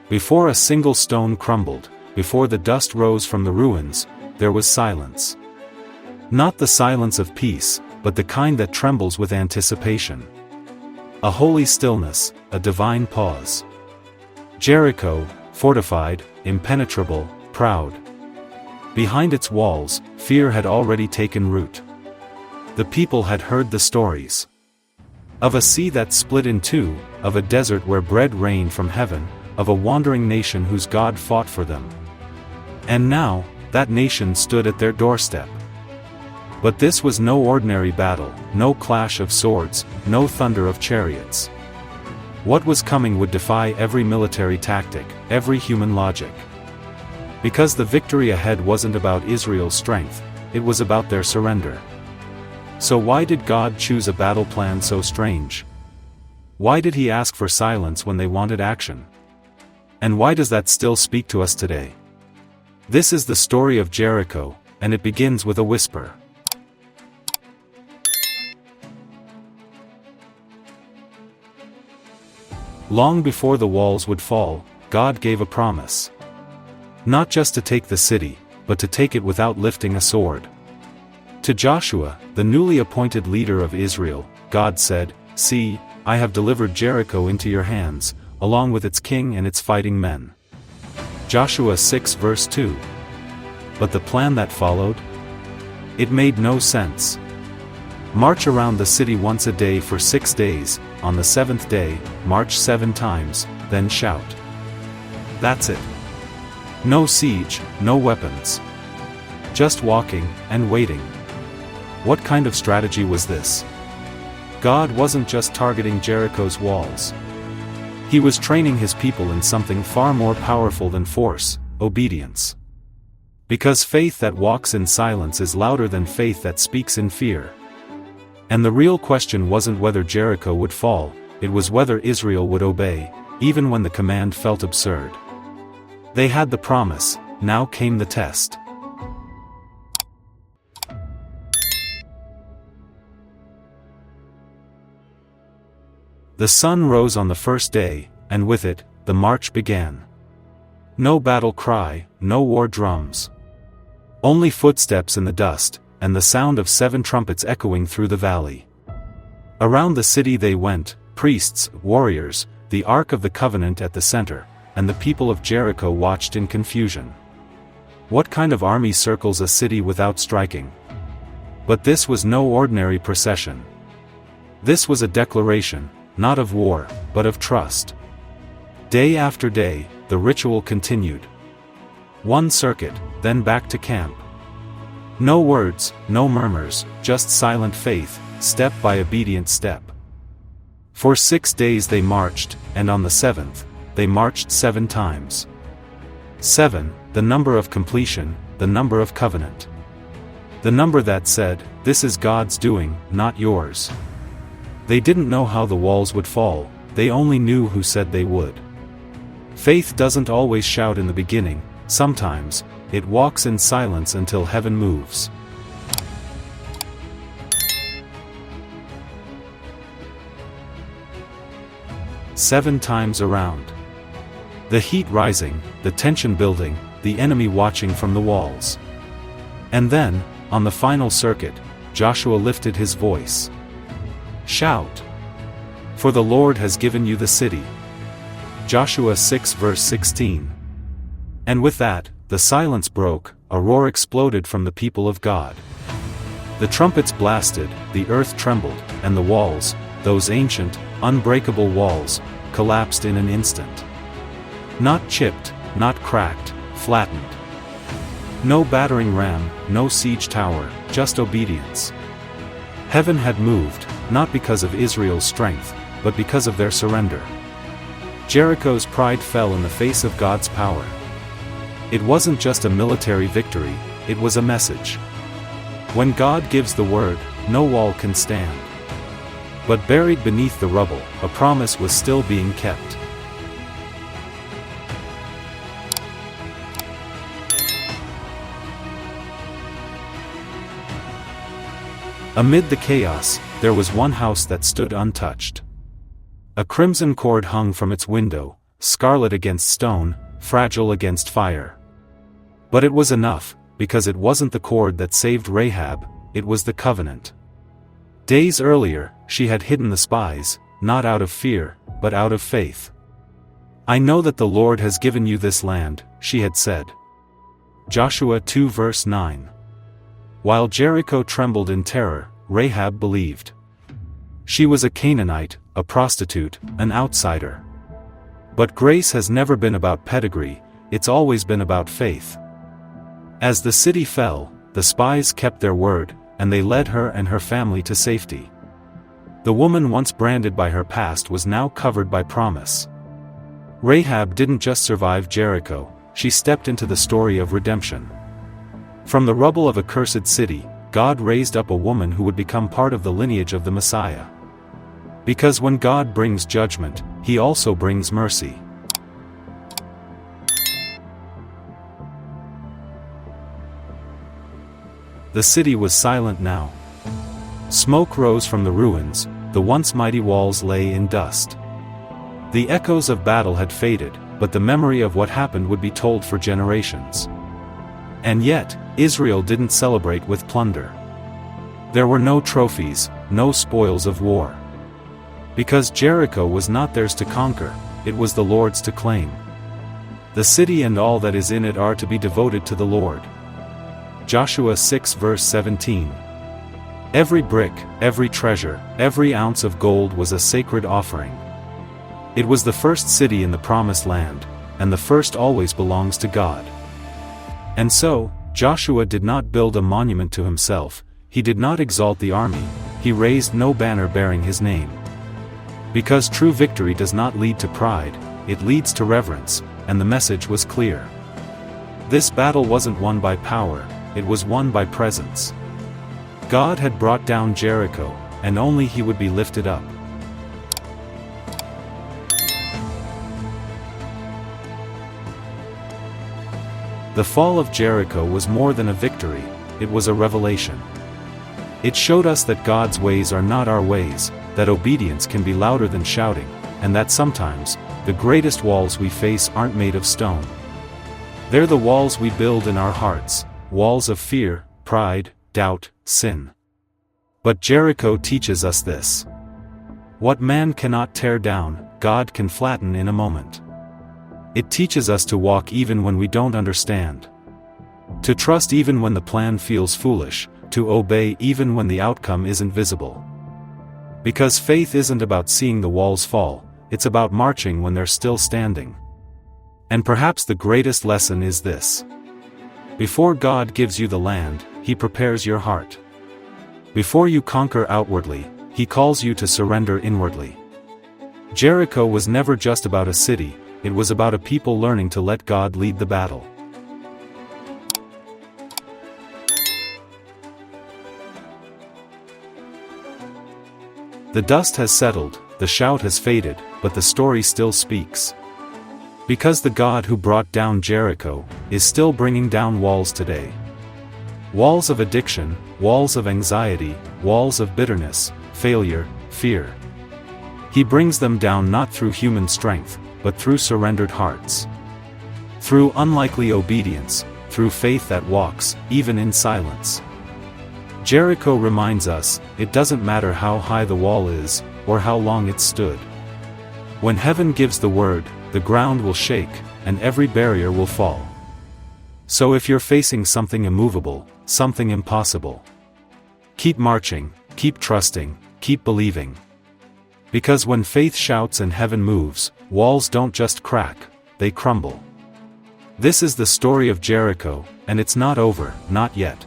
Before a single stone crumbled, before the dust rose from the ruins, there was silence. Not the silence of peace, but the kind that trembles with anticipation. A holy stillness, a divine pause. Jericho, fortified, impenetrable, proud. Behind its walls, fear had already taken root. The people had heard the stories. Of a sea that split in two, of a desert where bread rained from heaven, of a wandering nation whose God fought for them. And now, that nation stood at their doorstep. But this was no ordinary battle, no clash of swords, no thunder of chariots. What was coming would defy every military tactic, every human logic. Because the victory ahead wasn't about Israel's strength, it was about their surrender. So why did God choose a battle plan so strange? Why did he ask for silence when they wanted action? And why does that still speak to us today? This is the story of Jericho, and it begins with a whisper. Long before the walls would fall, God gave a promise. Not just to take the city, but to take it without lifting a sword. To Joshua, the newly appointed leader of Israel, God said, "See, I have delivered Jericho into your hands, along with its king and its fighting men." Joshua 6 verse 2. But the plan that followed? It made no sense. March around the city once a day for 6 days, on the seventh day, march 7 times, then shout. That's it. No siege, no weapons. Just walking, and waiting. What kind of strategy was this? God wasn't just targeting Jericho's walls. He was training his people in something far more powerful than force, obedience. Because faith that walks in silence is louder than faith that speaks in fear. And the real question wasn't whether Jericho would fall, it was whether Israel would obey, even when the command felt absurd. They had the promise, now came the test. The sun rose on the first day, and with it, the march began. No battle cry, no war drums. Only footsteps in the dust, and the sound of 7 trumpets echoing through the valley. Around the city they went, priests, warriors, the Ark of the Covenant at the center, and the people of Jericho watched in confusion. What kind of army circles a city without striking? But this was no ordinary procession. This was a declaration, not of war, but of trust. Day after day, the ritual continued. One circuit, then back to camp. No words, no murmurs, just silent faith, step by obedient step. For 6 days they marched, and on the 7th, they marched 7 times. 7, the number of completion, the number of covenant. The number that said, "This is God's doing, not yours." They didn't know how the walls would fall, they only knew who said they would. Faith doesn't always shout in the beginning, sometimes, it walks in silence until heaven moves. Seven times around. The heat rising, the tension building, the enemy watching from the walls. And then, on the final circuit, Joshua lifted his voice. Shout! For the Lord has given you the city. Joshua 6 verse 16. And with that, the silence broke, a roar exploded from the people of God. The trumpets blasted, the earth trembled, and the walls, those ancient, unbreakable walls, collapsed in an instant. Not chipped, not cracked, flattened. No battering ram, no siege tower, just obedience. Heaven had moved, not because of Israel's strength, but because of their surrender. Jericho's pride fell in the face of God's power. It wasn't just a military victory, it was a message. When God gives the word, no wall can stand. But buried beneath the rubble, a promise was still being kept. Amid the chaos, there was one house that stood untouched. A crimson cord hung from its window, scarlet against stone, fragile against fire. But it was enough, because it wasn't the cord that saved Rahab, it was the covenant. Days earlier, she had hidden the spies, not out of fear, but out of faith. "I know that the Lord has given you this land," she had said. Joshua 2 verse 9. While Jericho trembled in terror, Rahab believed. She was a Canaanite, a prostitute, an outsider. But grace has never been about pedigree, it's always been about faith. As the city fell, the spies kept their word, and they led her and her family to safety. The woman once branded by her past was now covered by promise. Rahab didn't just survive Jericho, she stepped into the story of redemption. From the rubble of a cursed city, God raised up a woman who would become part of the lineage of the Messiah. Because when God brings judgment, He also brings mercy. The city was silent now. Smoke rose from the ruins, the once mighty walls lay in dust. The echoes of battle had faded, but the memory of what happened would be told for generations. And yet, Israel didn't celebrate with plunder. There were no trophies, no spoils of war. Because Jericho was not theirs to conquer, it was the Lord's to claim. The city and all that is in it are to be devoted to the Lord. Joshua 6 verse 17. Every brick, every treasure, every ounce of gold was a sacred offering. It was the first city in the Promised Land, and the first always belongs to God. And so, Joshua did not build a monument to himself, he did not exalt the army, he raised no banner bearing his name. Because true victory does not lead to pride, it leads to reverence, and the message was clear. This battle wasn't won by power, it was won by presence. God had brought down Jericho, and only He would be lifted up. The fall of Jericho was more than a victory, it was a revelation. It showed us that God's ways are not our ways, that obedience can be louder than shouting, and that sometimes, the greatest walls we face aren't made of stone. They're the walls we build in our hearts, walls of fear, pride, doubt, sin. But Jericho teaches us this. What man cannot tear down, God can flatten in a moment. It teaches us to walk even when we don't understand. To trust even when the plan feels foolish, to obey even when the outcome isn't visible. Because faith isn't about seeing the walls fall, it's about marching when they're still standing. And perhaps the greatest lesson is this. Before God gives you the land, He prepares your heart. Before you conquer outwardly, He calls you to surrender inwardly. Jericho was never just about a city, it was about a people learning to let God lead the battle. The dust has settled, the shout has faded, but the story still speaks. Because the God who brought down Jericho is still bringing down walls today. Walls of addiction, walls of anxiety, walls of bitterness, failure, fear. He brings them down not through human strength, but through surrendered hearts. Through unlikely obedience, through faith that walks, even in silence. Jericho reminds us, it doesn't matter how high the wall is, or how long it's stood. When heaven gives the word, the ground will shake, and every barrier will fall. So if you're facing something immovable, something impossible, keep marching, keep trusting, keep believing. Because when faith shouts and heaven moves, walls don't just crack, they crumble. This is the story of Jericho, and it's not over, not yet.